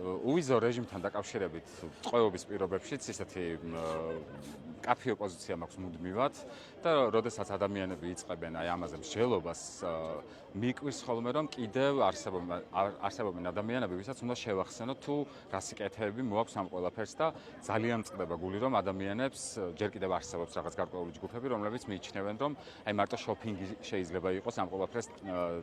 უვიზო რეჟიმთან დაკავშირებით ტყვეობის პირობებშიც ისეთი კაფე ოპოზიცია მაქვს მუდმივად და როდესაც ადამიანები იწყებენ აი ამაზე მსჯელობას მიკვირს ხოლმე რომ კიდევ არსებობენ ადამიანები, ვისაც უნდა შევახსენოთ თუ რა სიკეთეები მოაქვს ამ ყველაფერს და ძალიან მწყდება გული რომ ადამიანებს ჯერ კიდევ არსებობს რაღაც გარკვეული ჯგუფები, რომლებიც მიიჩნევენ რომ აი მარტო შოპინგი შეიძლება იყოს ამ ყველაფერს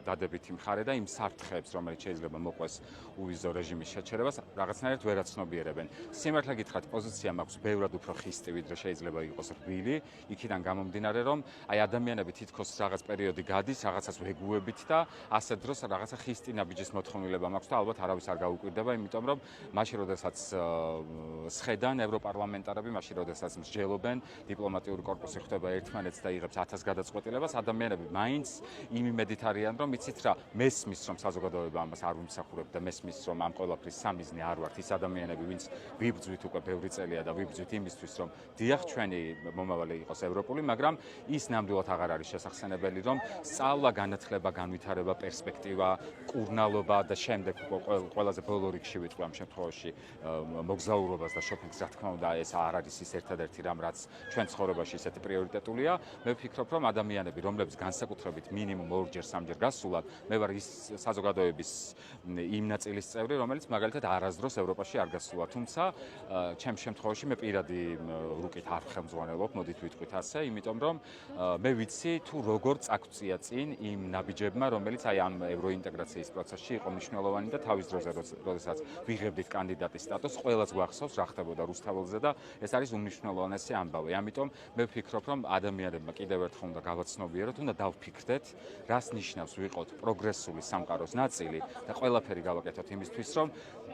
დადებითი მხარე და იმ საფრთხეებს, რომელიც შეიძლება მოყვეს უვიზო რეჟიმის შეჩერებას, რაღაცნაირად ვერ აცნობიერებენ. სიმართლე გითხრათ, პოზიცია მაქვს ბევრად უფრო ხისტი, ვიდრე შეიძლება იყოს რბილი, იქიდან გამომდინარე, რომ აი ადამიანები თითქოს რაღაც პერიოდი გადის, რაღაცას ვეგუებით და ასე დროს რაღაცა ხისტი ნაბიჯის მოთხოვნილება მაქვს და ალბათ არავის არ გაუკვირდება, იმიტომ რომ მაშინ როდესაც სხედან ევროპარლამენტარები, მაშინ როდესაც მსჯელობენ, დიპლომატიური კორპუსი ხვდება ერთმანეთს და იღებს 1000 გადაწყვეტილებას, ადამიანები მაინც იმ იმედით არიან, რომ იცით რა, მესმის რომ საზოგადოება ამას არ უმსახურებს და მესმის რომ ამ ყველაფრის სამიზნე არ ვართ ის ადამიანები, ვინც ვიბრძვით უკვე ბევრი წელია და ვიბრძვით იმისთვის, რომ დიახ ჩვენი მომავალი იყოს ევროპული, მაგრამ ის ნამდვილად აღარ არის შესახსენებელი, რომ სწავლა, განათლება, განვითარება, პერსპექტივა, კურნალობა და შემდეგ ყველაზე ბოლო რიგში ვიტყვი ამ შემთხვევაში მოგზაურობას და შოპინგს, რა თქმა უნდა, ეს არ არის ის ერთადერთი რამ, რაც ჩვენ ცხოვრებაში ისეთი პრიორიტეტულია. მე ვფიქრობ, რომ ადამიანები, რომლებიც განსაკუთრებით მინიმუმ 2-ჯერ 3-ჯერ გასულან, მე ვარ ის საზოგადოების იმ ნაწილის წევრი, რომელიც მაგალითად არასდროს ევროპაში არ გასულა, თუმცა ჩემს შემთხვევაში მე პირადი რუკით არ ხელმძღვანელობ, მოდით ვიტყვით ასე, იმიტომ რომ მე ვიცი თუ როგორ წაგვწია წინ იმ ნაბიჯებმა, რომელიც აი ამ ევროინტეგრაციის პროცესში იყო მნიშვნელოვანი და თავის დროზე, როდესაც ვიღებდით კანდიდატის სტატუსს, ყველას გვახსოვს რა ხდებოდა რუსთაველზე და ეს არის უმნიშვნელოვანესი ამბავი. ამიტომ მე ვფიქრობ, რომ ადამიანებმა კიდევ ერთხელ უნდა გავაცნობიეროთ, უნდა დავფიქრდეთ, რას ნიშნავს ვიყოთ პროგრესული სამყაროს ნაწილი და ყველაფერი გავაკეთოთ იმისთვის, რომ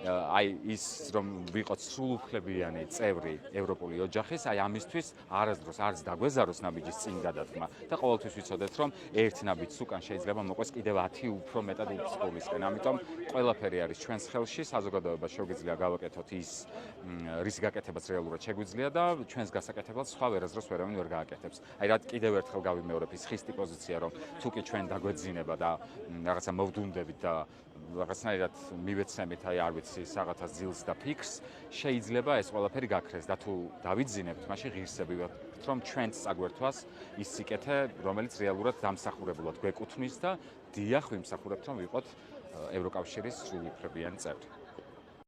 აი ის რომ ვიყოთ სრულუფლებიანი წევრი ევროპული ოჯახის, აი ამისთვის არასდროს არც დაგვეზაროს ნაბიჯის წინ გადადგმა და ყოველთვის ვიცოდეთ, რომ ერთ ნაბიჯს უკან შეიძლება მოყვეს კიდევ 10 უფრო მეტად უცხოელისკენ. ამიტომ ყველაფერი არის ჩვენს ხელში, საზოგადოება შეგვიძლია გავაკეთოთ ის, რის გაკეთებაც რეალურად შეგვიძლია და ჩვენს გასაკეთებლად სხვა ვერასდროს ვერავინ ვერ გააკეთებს. აი რა კიდევ ერთხელ გავიმეორებ ის ხისტი პოზიცია, რომ თუ კი ჩვენ დაგვეძინება და რაღაცა მოვდუნდებით და რაღაცნაირად მივეცემით, აი არ ვიცი, საღათას ძილს და ფიქრს, შეიძლება ეს ყველაფერი გაქრეს და თუ დავიძინებთ, მაშინ ღირსები ვართ, რომ ჩვენც წაგვერთვას ის სიკეთე, რომელიც რეალურად დამსახურებულად გვეკუთვნის და დიახ, ვიმსახურებთ, რომ ვიყოთ ევროკავშირის სრულუფლებიანი წევრი.